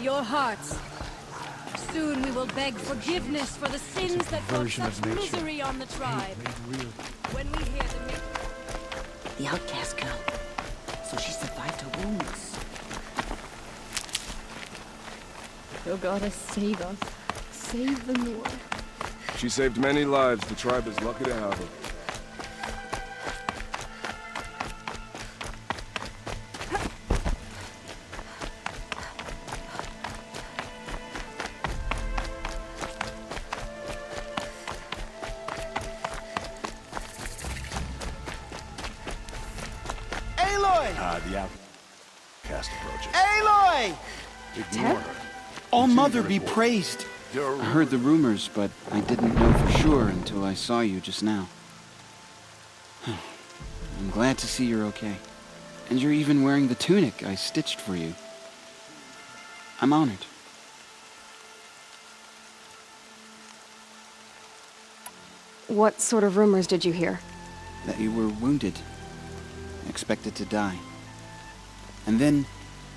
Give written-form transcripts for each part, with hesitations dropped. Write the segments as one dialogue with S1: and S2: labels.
S1: your hearts. Soon we will beg forgiveness for the sins that brought such misery on the tribe. When we hear
S2: The outcast girl. So she survived her wounds.
S3: Oh goddess, save us. Save the Nord.
S4: She saved many lives. The tribe is lucky to have her.
S5: Aloy!
S6: The outcast approaches.
S5: Aloy!
S6: Ignore her.
S7: All-Mother be praised!
S6: You're
S7: I heard the rumors, but I didn't know for sure until I saw you just now. I'm glad to see you're okay. And you're even wearing the tunic I stitched for you. I'm honored.
S3: What sort of rumors did you hear?
S7: That you were wounded. Expected to die. And then,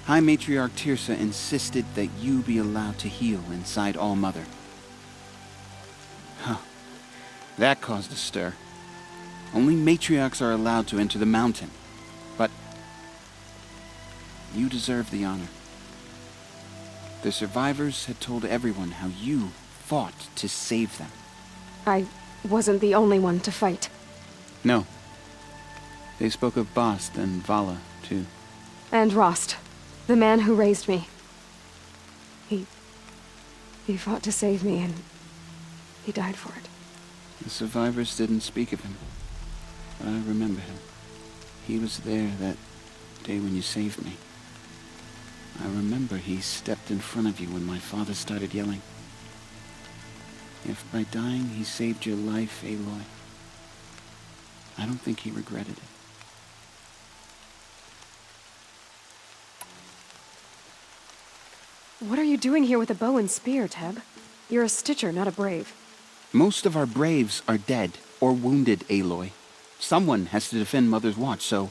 S7: High Matriarch Tirsa insisted that you be allowed to heal inside All-Mother. Huh. That caused a stir. Only matriarchs are allowed to enter the mountain. But you deserve the honor. The survivors had told everyone how you fought to save them.
S3: I wasn't the only one to fight.
S7: No. They spoke of Bast and Vala, too.
S3: And Rost, the man who raised me. He fought to save me, and he died for it.
S7: The survivors didn't speak of him, but I remember him. He was there that day when you saved me. I remember he stepped in front of you when my father started yelling. If by dying he saved your life, Aloy, I don't think he regretted it.
S3: What are you doing here with a bow and spear, Teb? You're a Stitcher, not a Brave.
S7: Most of our Braves are dead or wounded, Aloy. Someone has to defend Mother's Watch, so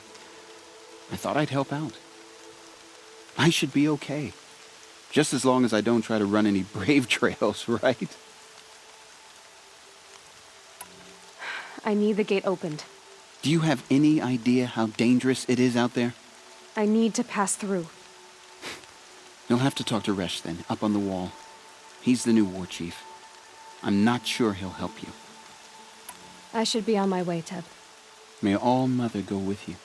S7: I thought I'd help out. I should be okay. Just as long as I don't try to run any Brave trails, right?
S3: I need the gate opened.
S7: Do you have any idea how dangerous it is out there?
S3: I need to pass through.
S7: You'll have to talk to Resh then, up on the wall. He's the new war chief. I'm not sure he'll help you.
S3: I should be on my way, Teb.
S7: May All-Mother go with you.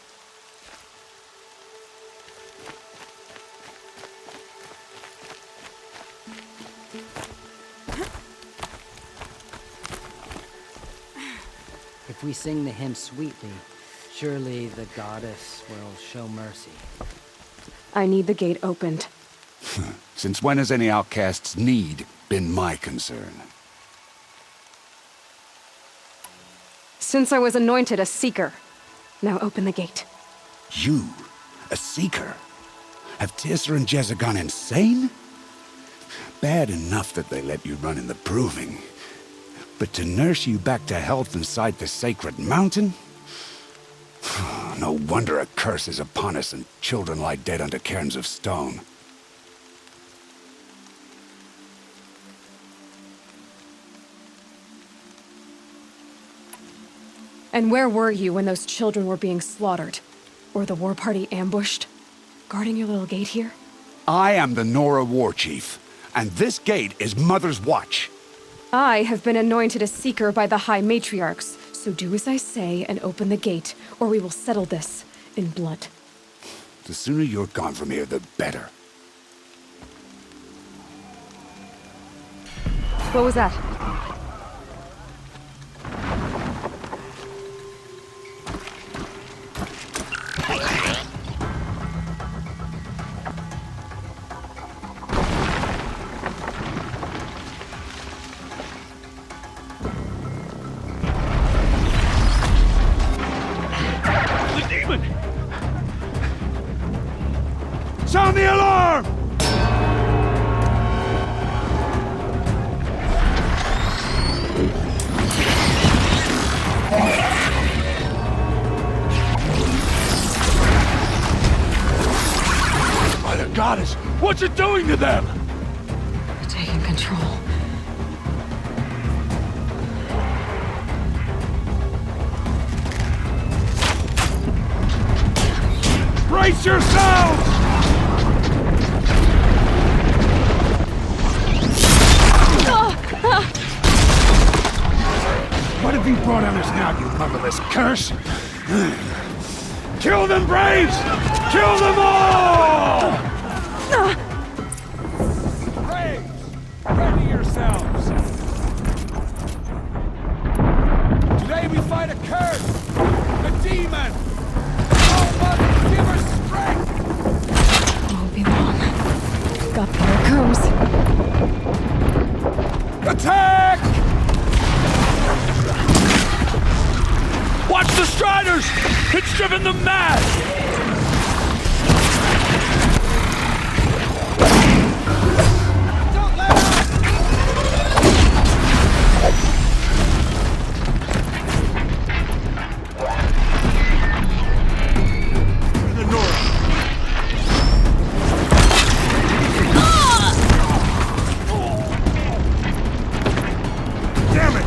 S2: If we sing the hymn sweetly, surely the goddess will show mercy.
S3: I need the gate opened.
S6: Since when has any outcast's need been my concern?
S3: Since I was anointed a Seeker. Now open the gate.
S6: You, a Seeker? Have Tirsa and Jezza gone insane? Bad enough that they let you run in the Proving. But to nurse you back to health inside the sacred mountain? No wonder a curse is upon us and children lie dead under cairns of stone.
S3: And where were you when those children were being slaughtered? Or the war party ambushed? Guarding your little gate here?
S6: I am the Nora war chief, and this gate is Mother's Watch.
S3: I have been anointed a Seeker by the High Matriarchs, so do as I say and open the gate, or we will settle this in blood.
S6: The sooner you're gone from here, the better.
S3: What was that?
S6: Sound the alarm! By the goddess, what's it doing to them?
S3: control.
S6: Brace yourselves! What have you brought on us now, you motherless curse? Kill them, Braves! Kill them all! Braves, ready yourselves! Today we fight a curse, a demon! Oh, mother, give her strength!
S3: Won't be long. Up here it comes.
S6: Attack! Watch the Striders! It's driven them mad!
S5: Don't let up!
S6: To the north. Damn it!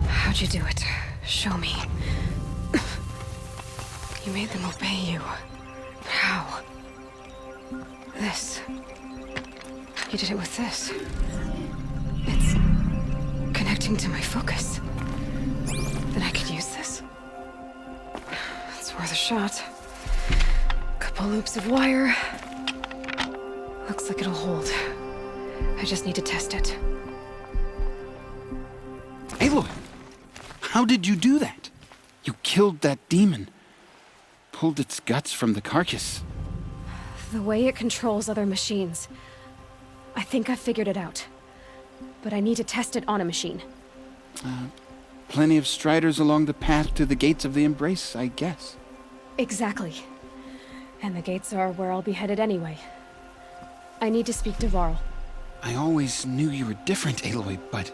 S3: How'd you do it? Show me. You made them obey you. How? This. You did it with this. It's connecting to my focus. Then I could use this. It's worth a shot. Couple loops of wire. Looks like it'll hold. I just need to test it.
S7: Aloy! How did you do that? You killed that demon. Pulled its guts from the carcass.
S3: The way it controls other machines. I think I figured it out. But I need to test it on a machine.
S7: Plenty of striders along the path to the gates of the Embrace, I guess.
S3: Exactly. And the gates are where I'll be headed anyway. I need to speak to Varl.
S7: I always knew you were different, Aloy, but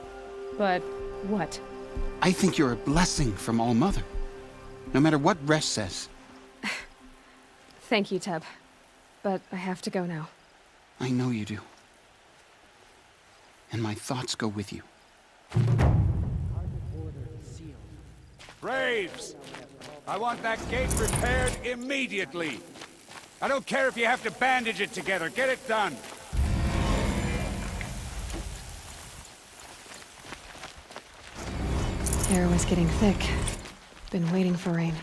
S3: But what?
S7: I think you're a blessing from All-Mother. No matter what Resh says.
S3: Thank you, Teb. But I have to go now.
S7: I know you do. And my thoughts go with you.
S6: Braves! I want that gate repaired immediately. I don't care if you have to bandage it together. Get it done.
S3: Air was getting thick. Been waiting for rain.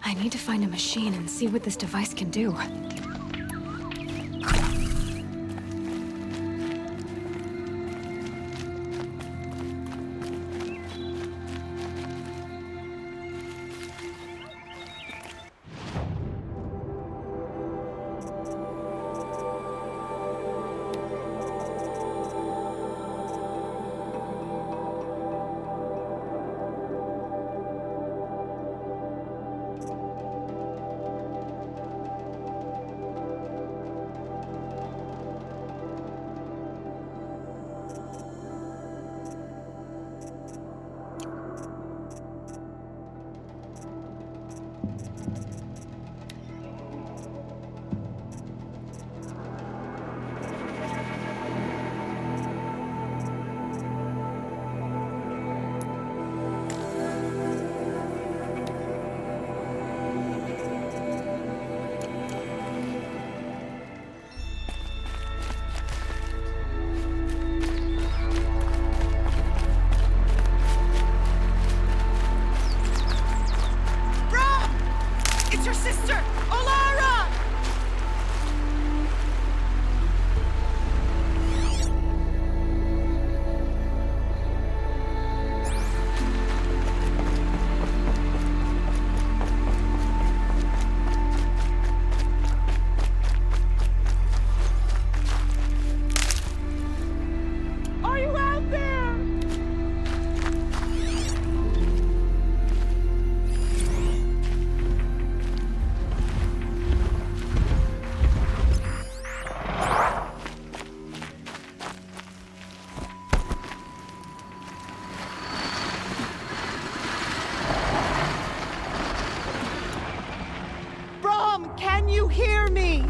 S3: I need to find a machine and see what this device can do.
S5: you hear me?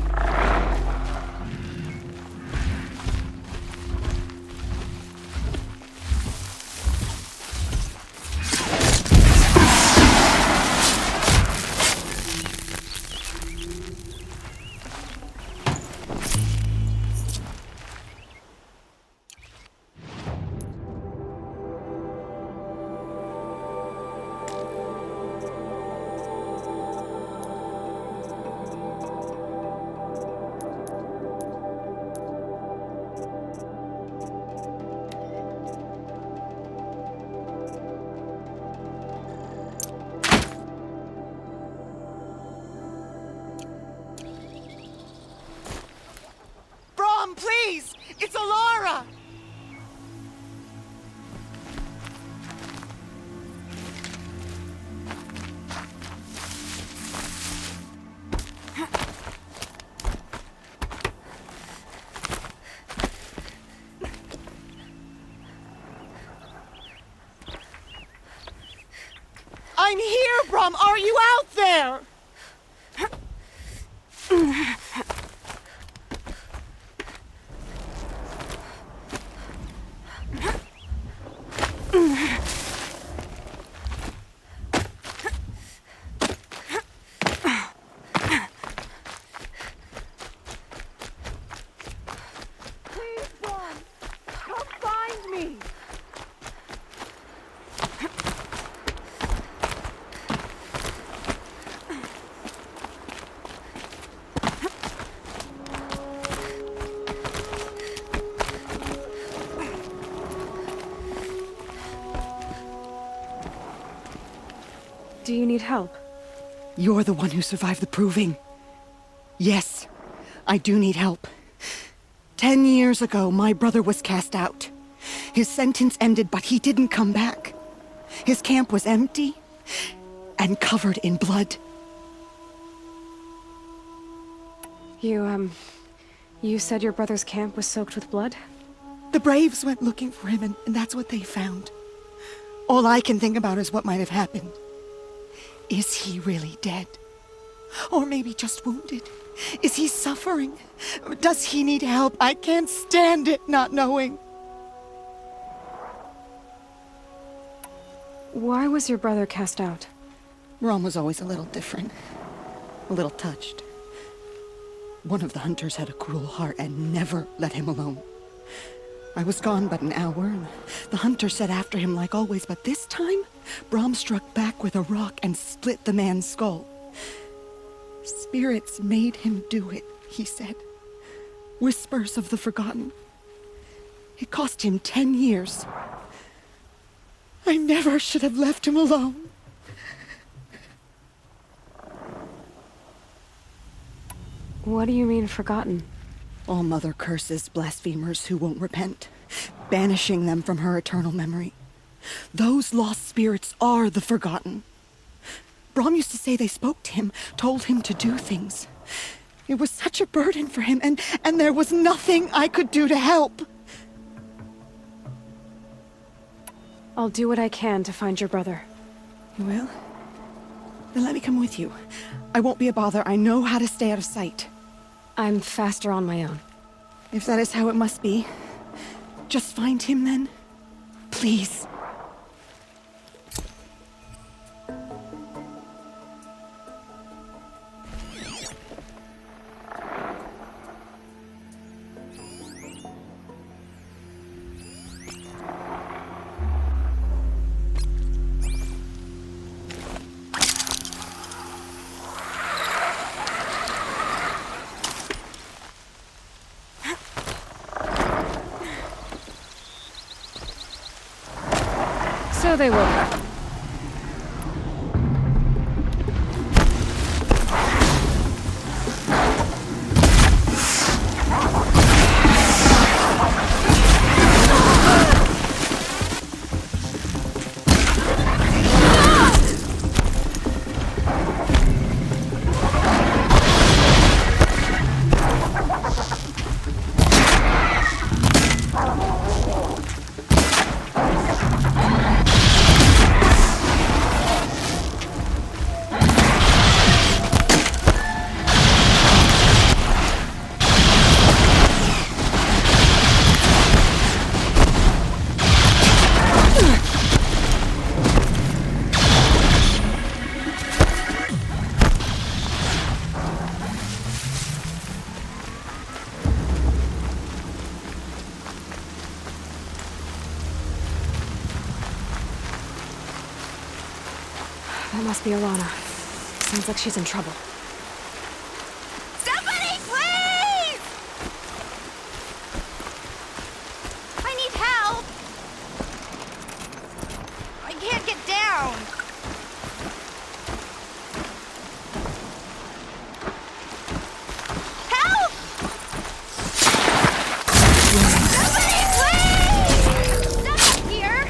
S5: Please! It's Alara! I'm here, Brom! Are you out there?
S3: Do you need help?
S5: You're the one who survived the proving. Yes, I do need help. 10 years ago, my brother was cast out. His sentence ended, but he didn't come back. His camp was empty and covered in blood.
S3: You said your brother's camp was soaked with blood?
S5: The Braves went looking for him, and that's what they found. All I can think about is what might have happened. Is he really dead? Or maybe just wounded? Is he suffering? Does he need help? I can't stand it not knowing.
S3: Why was your brother cast out?
S5: Rom was always a little different. A little touched. One of the hunters had a cruel heart and never let him alone. I was gone but an hour, and the hunter set after him like always, but this time, Brom struck back with a rock and split the man's skull. Spirits made him do it, he said. Whispers of the forgotten. It cost him 10 years. I never should have left him alone.
S3: What do you mean, forgotten?
S5: All Mother curses blasphemers who won't repent, banishing them from her eternal memory. Those lost spirits are the forgotten. Brom used to say they spoke to him, told him to do things. It was such a burden for him, and there was nothing I could do to help.
S3: I'll do what I can to find your brother.
S5: You will? Then let me come with you. I won't be a bother. I know how to stay out of sight.
S3: I'm faster on my own.
S5: If that is how it must be, just find him then. Please.
S3: So they woke up. Must be Alana. Sounds like she's in trouble.
S1: Somebody, please! I need help! I can't get down! Help! Somebody, please! Stop here!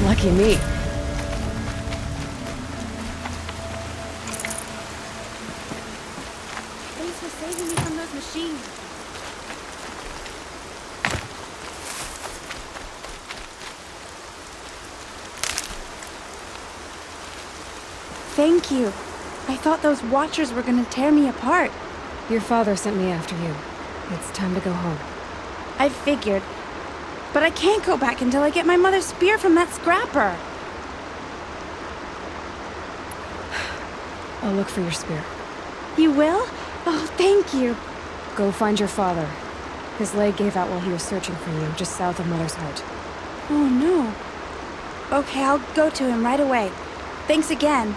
S3: Lucky me.
S1: Thanks for saving me from those machines. Thank you. I thought those Watchers were gonna tear me apart.
S3: Your father sent me after you. It's time to go home.
S1: I figured. But I can't go back until I get my mother's spear from that scrapper.
S3: I'll look for your spear.
S1: You will? Oh, thank you.
S3: Go find your father. His leg gave out while he was searching for you, just south of Mother's Heart.
S1: Oh, no. Okay, I'll go to him right away. Thanks again.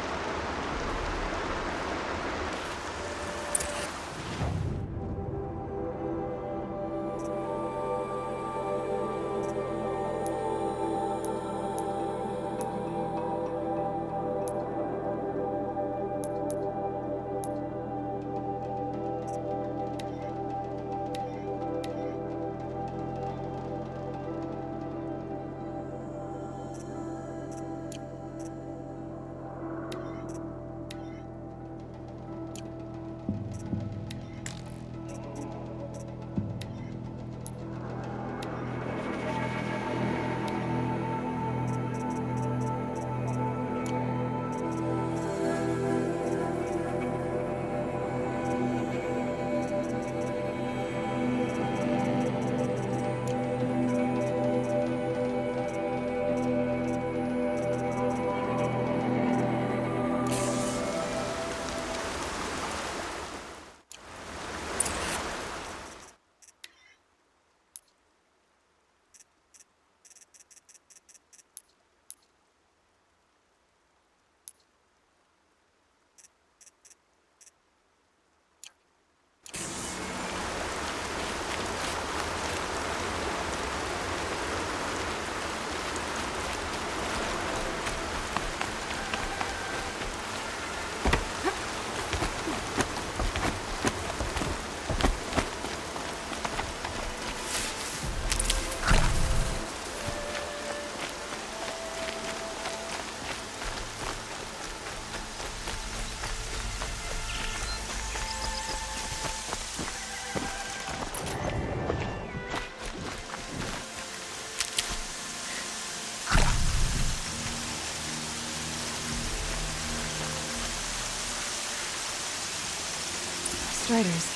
S3: Striders.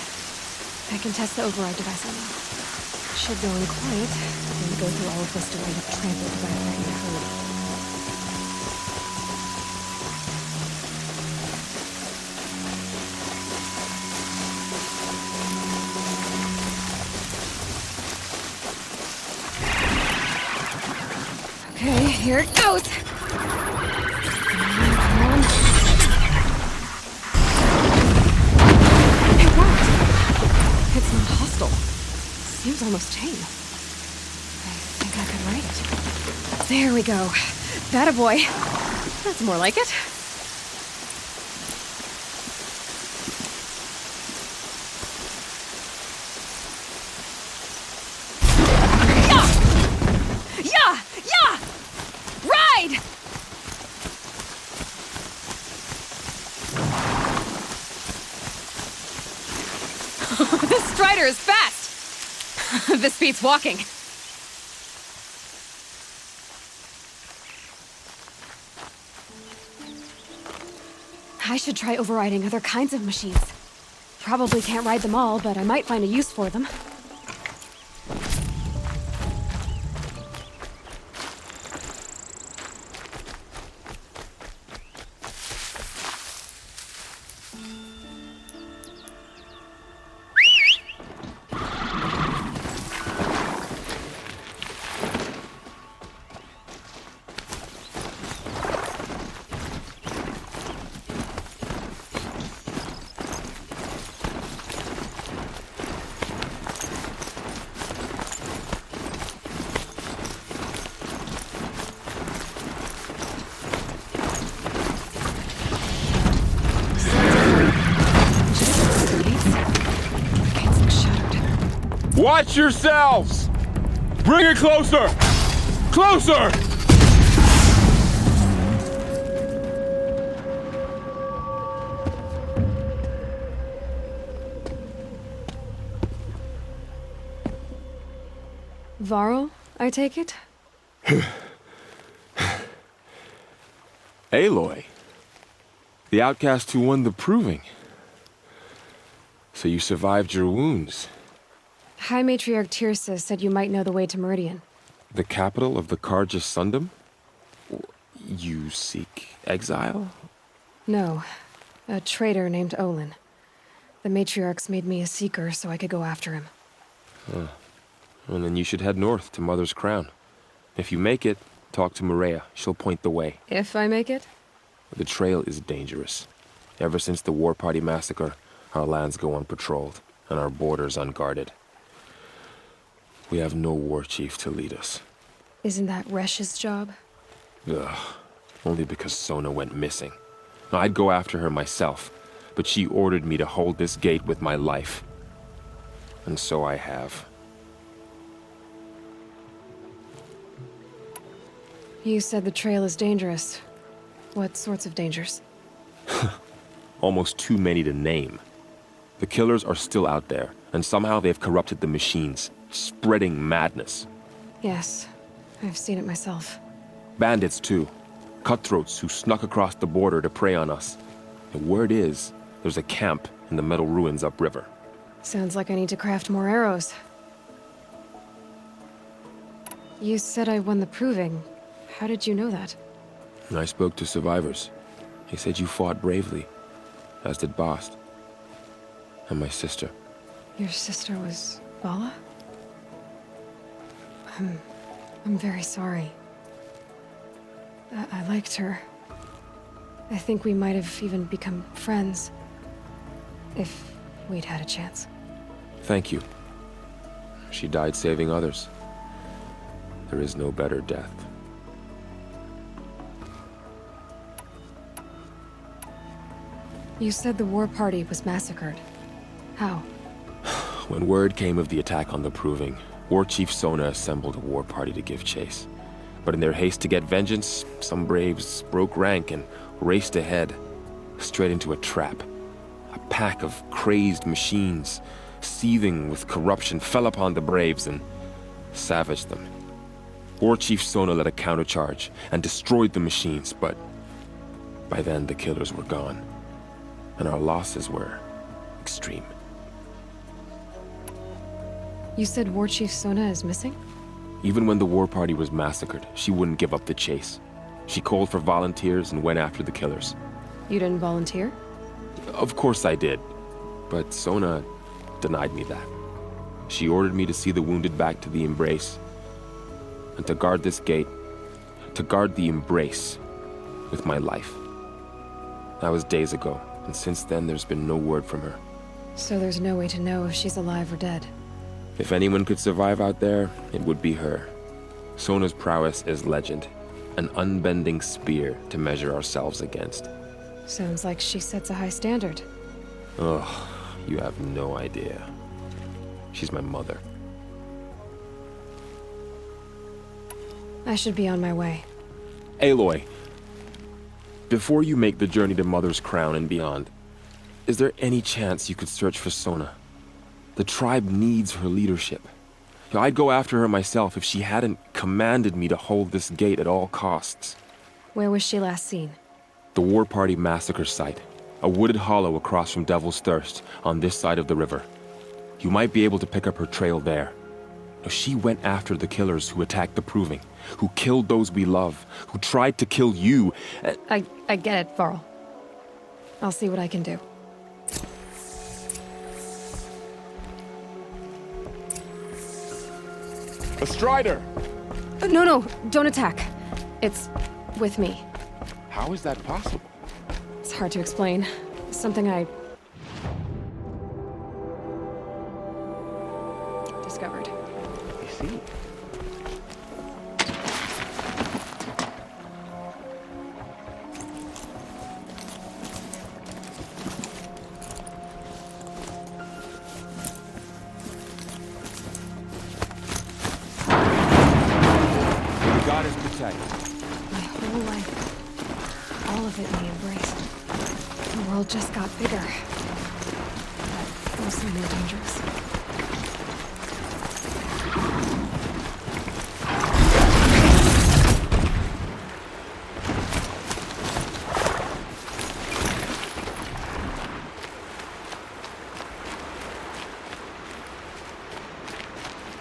S3: I can test the override device on them. Should go in quiet, then go through all of this to wind up trampled by a frightened herd. Okay, here it goes! Come on. It worked! It's not hostile. Seems almost tame. I think I could ride it. There we go. That a boy. That's more like it. This Strider is fast! This beats walking. I should try overriding other kinds of machines. Probably can't ride them all, but I might find a use for them.
S4: Watch yourselves! Bring it closer! Closer!
S3: Varl, I take it?
S4: Aloy. The outcast who won the proving. So you survived your wounds.
S3: High Matriarch Tirsa said you might know the way to Meridian.
S4: The capital of the Carja Sundom? You seek exile?
S3: No, a traitor named Olin. The Matriarchs made me a seeker so I could go after him.
S4: Well, then you should head north to Mother's Crown. If you make it, talk to Maria. She'll point the way.
S3: If I make it?
S4: The trail is dangerous. Ever since the War Party massacre, our lands go unpatrolled, and our borders unguarded. We have no war chief to lead us.
S3: Isn't that Resh's job?
S4: Ugh. Only because Sona went missing. I'd go after her myself, but she ordered me to hold this gate with my life. And so I have.
S3: You said the trail is dangerous. What sorts of dangers?
S4: Almost too many to name. The killers are still out there, and somehow they've corrupted the machines, spreading madness.
S3: Yes, I've seen it myself.
S4: Bandits, too. Cutthroats who snuck across the border to prey on us. The word is, there's a camp in the metal ruins upriver.
S3: Sounds like I need to craft more arrows. You said I won the proving. How did you know that?
S4: I spoke to survivors. They said you fought bravely, as did Bast. And my sister.
S3: Your sister was Vala? I'm very sorry. I liked her. I think we might have even become friends. If we'd had a chance.
S4: Thank you. She died saving others. There is no better death.
S3: You said the war party was massacred. How?
S4: When word came of the attack on the Proving, War Chief Sona assembled a war party to give chase. But in their haste to get vengeance, some braves broke rank and raced ahead, straight into a trap. A pack of crazed machines, seething with corruption, fell upon the braves and savaged them. War Chief Sona led a countercharge and destroyed the machines, but by then the killers were gone, and our losses were extreme.
S3: You said War Chief Sona is missing?
S4: Even when the war party was massacred, she wouldn't give up the chase. She called for volunteers and went after the killers.
S3: You didn't volunteer?
S4: Of course I did, but Sona denied me that. She ordered me to see the wounded back to the Embrace, and to guard this gate, to guard the Embrace with my life. That was days ago, and since then there's been no word from her.
S3: So there's no way to know if she's alive or dead.
S4: If anyone could survive out there, it would be her. Sona's prowess is legend, an unbending spear to measure ourselves against.
S3: Sounds like she sets a high standard.
S4: Ugh, you have no idea. She's my mother.
S3: I should be on my way.
S4: Aloy, before you make the journey to Mother's Crown and beyond, is there any chance you could search for Sona? The tribe needs her leadership. I'd go after her myself if she hadn't commanded me to hold this gate at all costs.
S3: Where was she last seen?
S4: The war party massacre site. A wooded hollow across from Devil's Thirst, on this side of the river. You might be able to pick up her trail there. Now, she went after the killers who attacked the Proving, who killed those we love, who tried to kill you.
S3: I get it, Varl. I'll see what I can do.
S4: A Strider!
S3: No, don't attack. It's with me.
S4: How is that possible?
S3: It's hard to explain. Something I discovered.
S4: I see. God is protect.
S3: My whole life, all of it we embraced. The world just got bigger, but mostly more dangerous.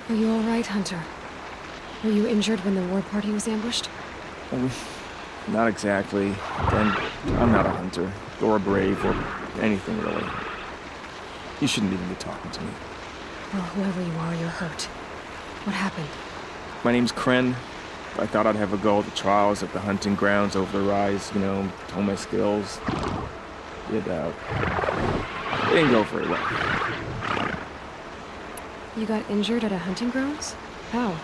S3: Are you all right, Hunter? Were you injured when the war party was ambushed?
S8: Not exactly. And I'm not a hunter, or a brave, or anything really. You shouldn't even be talking to me.
S3: Well, whoever you are, you're hurt. What happened?
S8: My name's Kren. I thought I'd have a go at the trials at the hunting grounds over the rise, hone my skills. It didn't go very well.
S3: You got injured at a hunting grounds? How?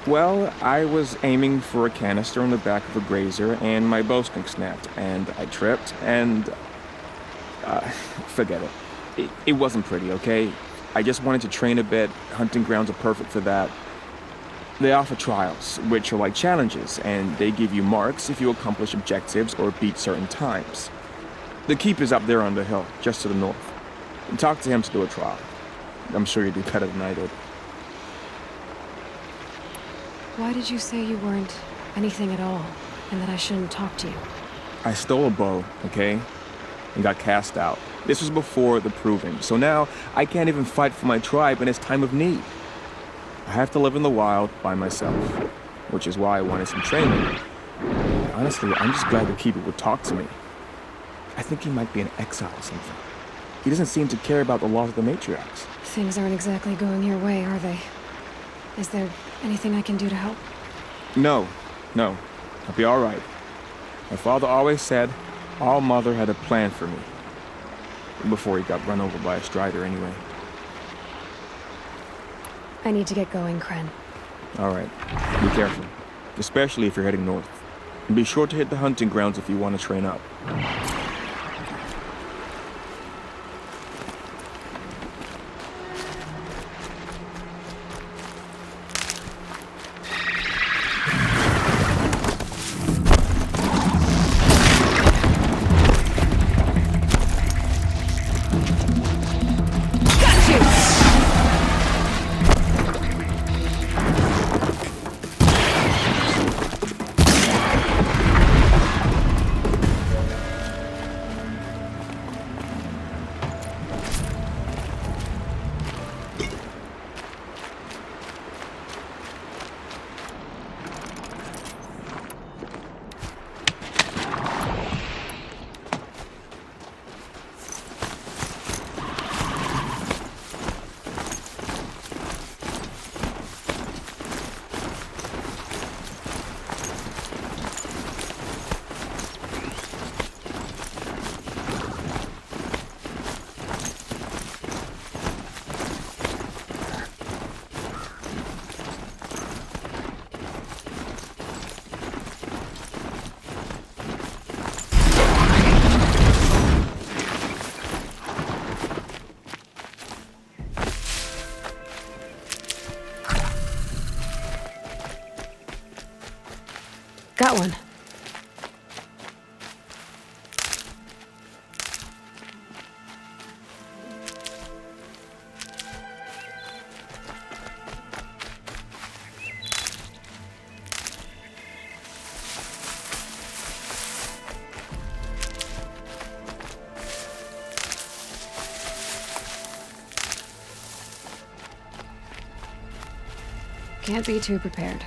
S8: Well, I was aiming for a canister on the back of a grazer, and my bowstring snapped, and I tripped, and... forget it. It wasn't pretty, okay? I just wanted to train a bit. Hunting grounds are perfect for that. They offer trials, which are like challenges, and they give you marks if you accomplish objectives or beat certain times. The Keeper's up there on the hill, just to the north. And talk to him to do a trial. I'm sure you'd do better than I did.
S3: Why did you say you weren't anything at all, and that I shouldn't talk to you?
S8: I stole a bow, okay? And got cast out. This was before the Proving, so now I can't even fight for my tribe in its time of need. I have to live in the wild by myself, which is why I wanted some training. Honestly, I'm just glad the Keeper would talk to me. I think he might be in exile or something. He doesn't seem to care about the laws of the matriarchs.
S3: Things aren't exactly going your way, are they? Is there anything I can do to help?
S8: No. I'll be all right. My father always said All Mother had a plan for me. Before he got run over by a Strider, anyway.
S3: I need to get going, Kren.
S8: All right. Be careful. Especially if you're heading north. And be sure to hit the hunting grounds if you want to train up.
S3: Can't be too prepared.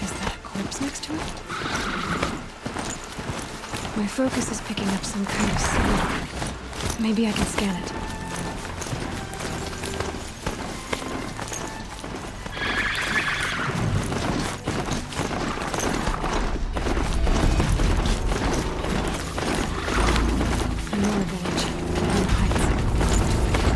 S3: Is that a corpse next to it? My focus is picking up some kind of signal. Maybe I can scan it. Another village. On the heights.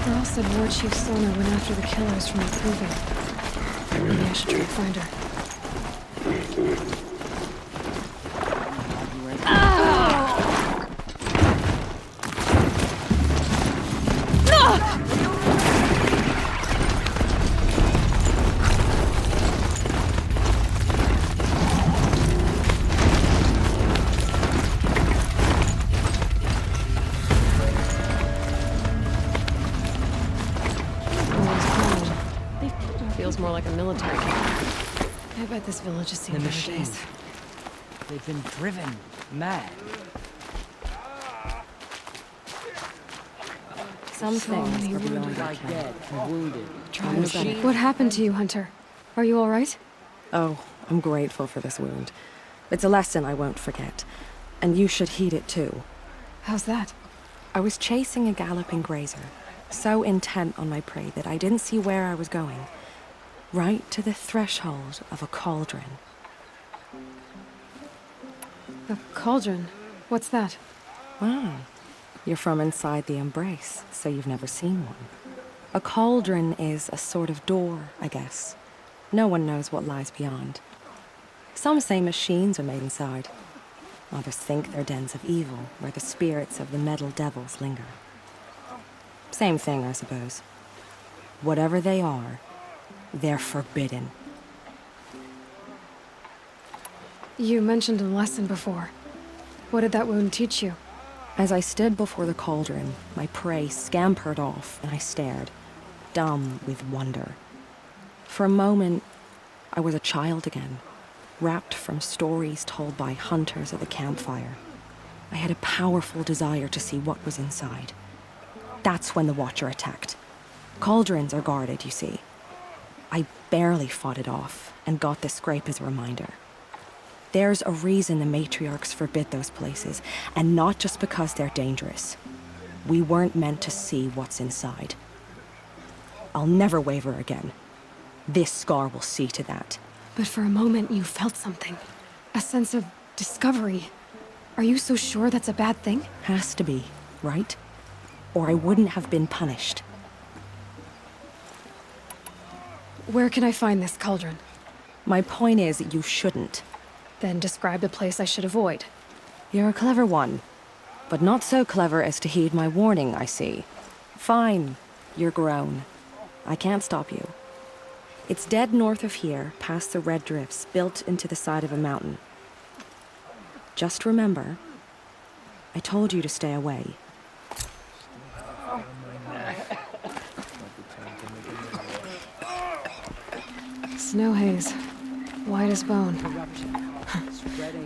S3: Earl said War Chief Sona went after the killers from the Proving. Maybe I should try to find her. Feels more like a military camp. I bet this village has seen
S2: The
S3: better
S2: machines.
S3: days.
S2: They've been driven mad.
S3: Some things
S2: Are
S3: were
S2: beyond
S3: wounded.
S2: our dead and wounded.
S3: Traumatic. What happened to you, Hunter? Are you all right?
S9: Oh, I'm grateful for this wound. It's a lesson I won't forget. And you should heed it too.
S3: How's that?
S9: I was chasing a galloping grazer, so intent on my prey that I didn't see where I was going. Right to the threshold of a cauldron.
S3: A cauldron? What's that?
S9: Ah, you're from inside the Embrace, so you've never seen one. A cauldron is a sort of door, I guess. No one knows what lies beyond. Some say machines are made inside. Others think they're dens of evil, where the spirits of the metal devils linger. Same thing, I suppose. Whatever they are, they're forbidden.
S3: You mentioned a lesson before. What did that wound teach you?
S9: As I stood before the cauldron, my prey scampered off, and I stared, dumb with wonder. For a moment, I was a child again, wrapped from stories told by hunters at the campfire. I had a powerful desire to see what was inside. That's when the Watcher attacked. Cauldrons are guarded, you see. I barely fought it off, and got the scrape as a reminder. There's a reason the matriarchs forbid those places, and not just because they're dangerous. We weren't meant to see what's inside. I'll never waver again. This scar will see to that.
S3: But for a moment you felt something. A sense of discovery. Are you so sure that's a bad thing?
S9: Has to be, right? Or I wouldn't have been punished.
S3: Where can I find this cauldron?
S9: My point is, you shouldn't.
S3: Then describe the place I should avoid.
S9: You're a clever one, but not so clever as to heed my warning, I see. Fine, you're grown. I can't stop you. It's dead north of here, past the red drifts, built into the side of a mountain. Just remember, I told you to stay away.
S3: Snow haze. White as bone.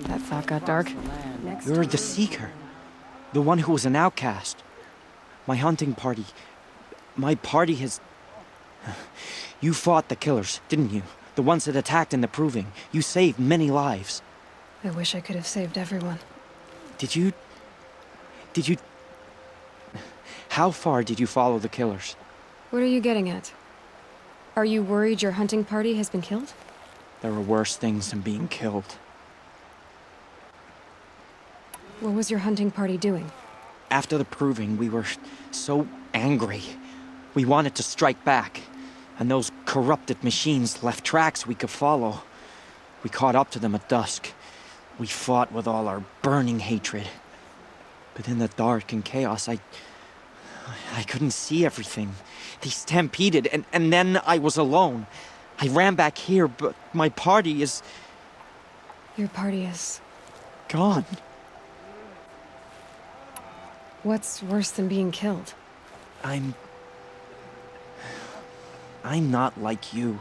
S3: That thought got dark.
S10: You're the Seeker. The one who was an outcast. My hunting party. My party has... You fought the killers, didn't you? The ones that attacked in the Proving. You saved many lives.
S3: I wish I could have saved everyone.
S10: Did you... How far did you follow the killers?
S3: What are you getting at? Are you worried your hunting party has been killed?
S10: There are worse things than being killed.
S3: What was your hunting party doing?
S10: After the Proving, we were so angry. We wanted to strike back. And those corrupted machines left tracks we could follow. We caught up to them at dusk. We fought with all our burning hatred. But in the dark and chaos, I couldn't see everything. They stampeded, and then I was alone. I ran back here, but my party is...
S3: Your party is...
S10: gone.
S3: What's worse than being killed?
S10: I'm not like you.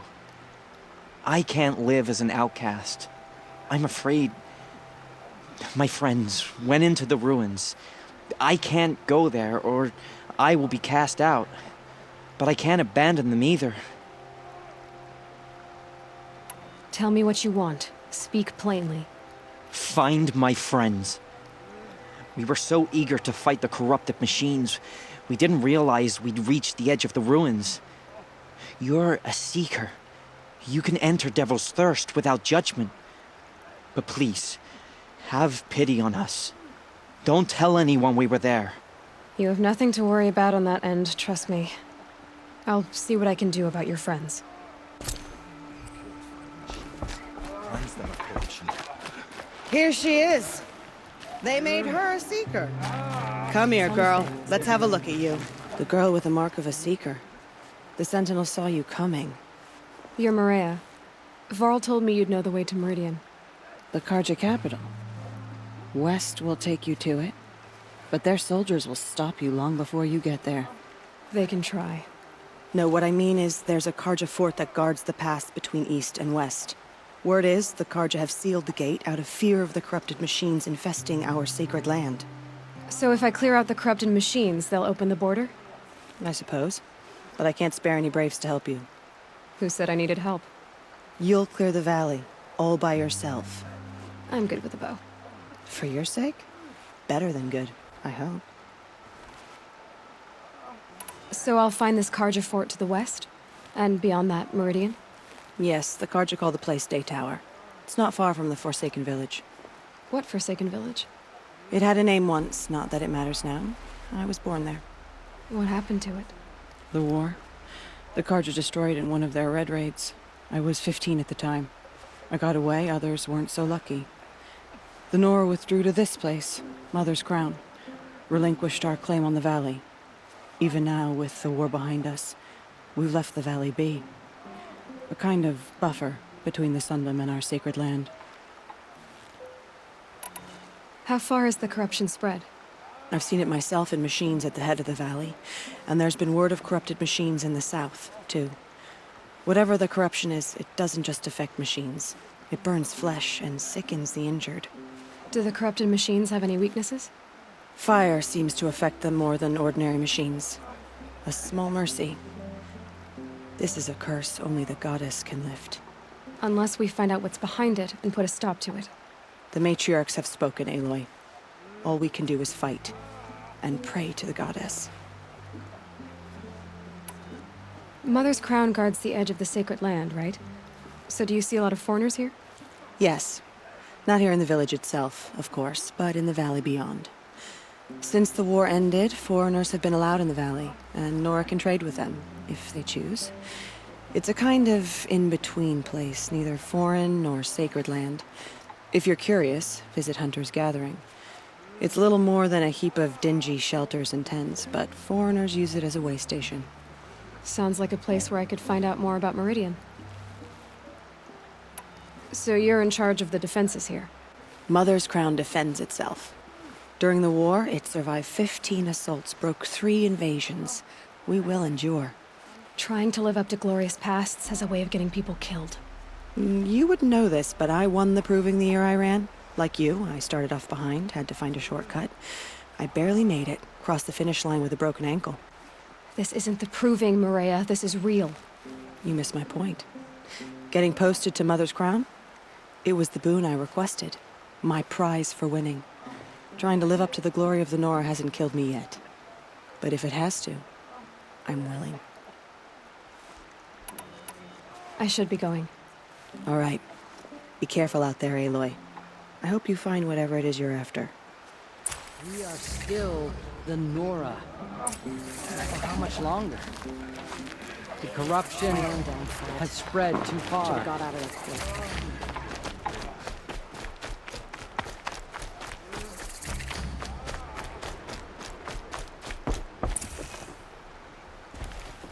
S10: I can't live as an outcast. I'm afraid. My friends went into the ruins. I can't go there, or I will be cast out. But I can't abandon them either.
S3: Tell me what you want. Speak plainly.
S10: Find my friends. We were so eager to fight the corrupted machines, we didn't realize we'd reached the edge of the ruins. You're a seeker. You can enter Devil's Thirst without judgment. But please, have pity on us. Don't tell anyone we were there.
S3: You have nothing to worry about on that end, trust me. I'll see what I can do about your friends.
S11: Here she is. They made her a seeker. Come here, girl. Let's have a look at you.
S5: The girl with the mark of a seeker. The Sentinel saw you coming.
S3: You're Maria. Varl told me you'd know the way to Meridian.
S5: The Carja capital. West will take you to it, but their soldiers will stop you long before you get there.
S3: They can try.
S5: No, what I mean is there's a Carja fort that guards the pass between east and west. Word is, the Carja have sealed the gate out of fear of the corrupted machines infesting our sacred land.
S3: So if I clear out the corrupted machines, they'll open the border?
S5: I suppose. But I can't spare any braves to help you.
S3: Who said I needed help?
S5: You'll clear the valley, all by yourself.
S3: I'm good with a bow.
S5: For your sake? Better than good, I hope.
S3: So I'll find this Carja fort to the west? And beyond that, Meridian?
S5: Yes, the Carja call the place Day Tower. It's not far from the Forsaken Village.
S3: What Forsaken Village?
S5: It had a name once, not that it matters now. I was born there.
S3: What happened to it?
S5: The war. The Carja destroyed in one of their red raids. I was 15 at the time. I got away, others weren't so lucky. The Nora withdrew to this place, Mother's Crown. Relinquished our claim on the valley. Even now, with the war behind us, we've left the valley be. A kind of buffer between the Sunlim and our sacred land.
S3: How far has the corruption spread?
S5: I've seen it myself in machines at the head of the valley, and there's been word of corrupted machines in the south, too. Whatever the corruption is, it doesn't just affect machines. It burns flesh and sickens the injured.
S3: Do the corrupted machines have any weaknesses?
S5: Fire seems to affect them more than ordinary machines. A small mercy. This is a curse only the goddess can lift.
S3: Unless we find out what's behind it and put a stop to it.
S5: The matriarchs have spoken, Aloy. All we can do is fight, and pray to the goddess.
S3: Mother's Crown guards the edge of the sacred land, right? So do you see a lot of foreigners here?
S5: Yes. Not here in the village itself, of course, but in the valley beyond. Since the war ended, foreigners have been allowed in the valley, and Nora can trade with them, if they choose. It's a kind of in-between place, neither foreign nor sacred land. If you're curious, visit Hunter's Gathering. It's little more than a heap of dingy shelters and tents, but foreigners use it as a way station.
S3: Sounds like a place where I could find out more about Meridian. So you're in charge of the defenses here?
S5: Mother's Crown defends itself. During the war, it survived 15 assaults, broke 3 invasions. We will endure.
S3: Trying to live up to glorious pasts has a way of getting people killed.
S5: You wouldn't know this, but I won the proving the year I ran. Like you, I started off behind, had to find a shortcut. I barely made it, crossed the finish line with a broken ankle.
S3: This isn't the proving, Maria. This is real.
S5: You missed my point. Getting posted to Mother's Crown? It was the boon I requested. My prize for winning. Trying to live up to the glory of the Nora hasn't killed me yet. But if it has to, I'm willing.
S3: I should be going.
S5: All right. Be careful out there, Aloy. I hope you find whatever it is you're after.
S2: We are still the Nora. For how much longer? The corruption
S9: My own downfall.
S2: has spread too
S9: Should
S2: far.
S9: have got out of there quick.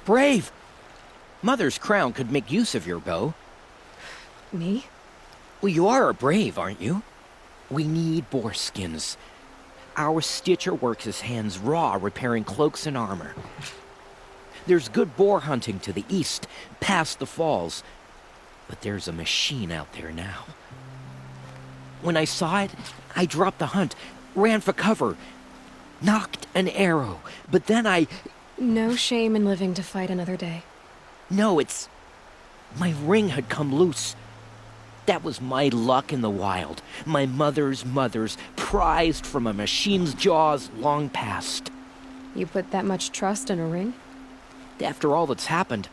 S12: Brave! Mother's crown could make use of your bow.
S9: Me?
S12: Well, you are a brave, aren't you? We need boar skins. Our stitcher works his hands raw repairing cloaks and armor. There's good boar hunting to the east, past the falls. But there's a machine out there now. When I saw it, I dropped the hunt, ran for cover, knocked an arrow, but then I...
S9: No shame in living to fight another day.
S12: No, it's... my ring had come loose. That was my luck in the wild. My mother's prized from a machine's jaws long past.
S9: You put that much trust in a ring?
S12: After all that's happened,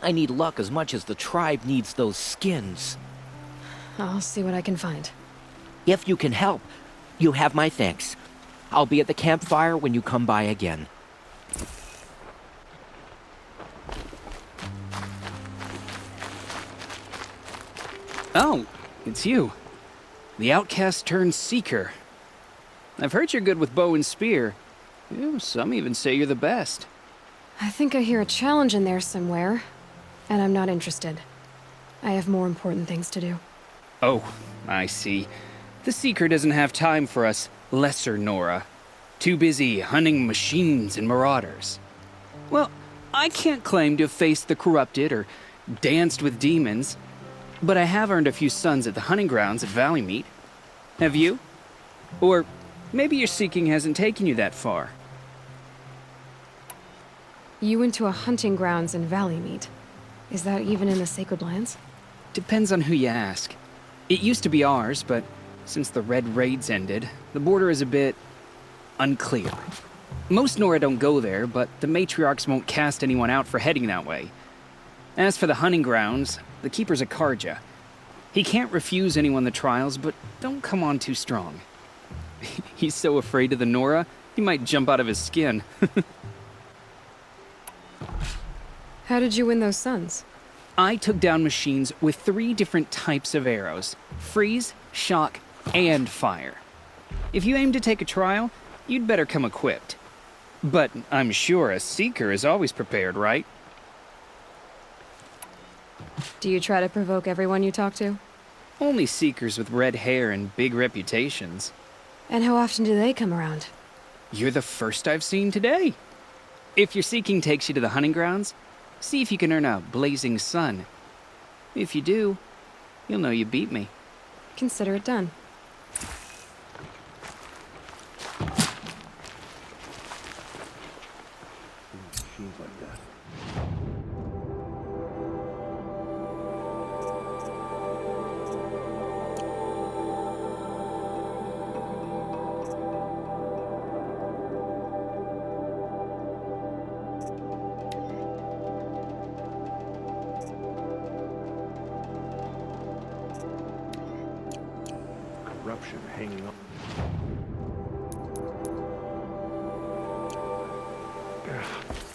S12: I need luck as much as the tribe needs those skins.
S9: I'll see what I can find.
S12: If you can help, you have my thanks. I'll be at the campfire when you come by again.
S13: Oh, it's you. The outcast turned seeker. I've heard you're good with bow and spear. Ew, some even say you're the best.
S9: I think I hear a challenge in there somewhere, and I'm not interested. I have more important things to do.
S13: Oh, I see. The seeker doesn't have time for us lesser Nora. Too busy hunting machines and marauders. Well, I can't claim to have faced the corrupted or danced with demons, but I have earned a few sons at the hunting grounds at Valleymeet. Have you? Or maybe your seeking hasn't taken you that far.
S9: You went to a hunting grounds in Valleymeet. Is that even in the Sacred Lands?
S13: Depends on who you ask. It used to be ours, but since the Red Raids ended, the border is a bit unclear. Most Nora don't go there, but the matriarchs won't cast anyone out for heading that way. As for the hunting grounds, the keeper's a Karja. He can't refuse anyone the trials, but don't come on too strong. He's so afraid of the Nora, he might jump out of his skin.
S9: How did you win those sons?
S13: I took down machines with 3 different types of arrows: freeze, shock, and fire. If you aim to take a trial, you'd better come equipped. But I'm sure a seeker is always prepared, right?
S9: Do you try to provoke everyone you talk to?
S13: Only seekers with red hair and big reputations.
S9: And how often do they come around?
S13: You're the first I've seen today. If your seeking takes you to the hunting grounds, see if you can earn a blazing sun. If you do, you'll know you beat me.
S9: Consider it done.
S8: Corruption hanging up. Ugh.